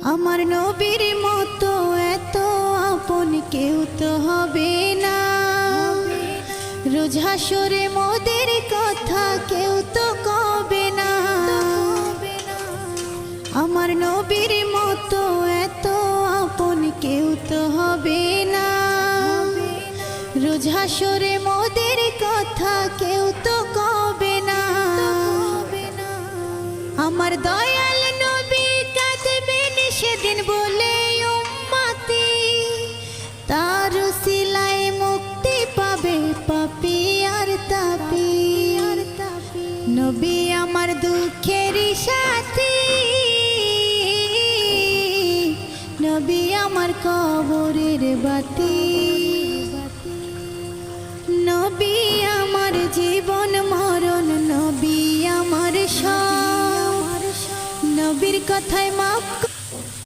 আমার নবীর মতো এত আপন কেউ তো হবে না। রোজ হাসরে মোদের কথা কেউ তো কবে না। আমার নবীর মতো এত আপন কেউ তো হবে না। রোজ হাসরে মোদের কথা কেউ তো কবে না। আমার দয়াল নবী কাঁদবেন সেদিন বলে উম্মতি, তার উসিলায় মুক্তি পাবে পাপী আর তাপী। নবী আমার দুঃখের সাথী, নবী আমার কবরের বাতি। নবী আমার জীবন মরণ, নবী আমার সব। নবীর কথায় মাফ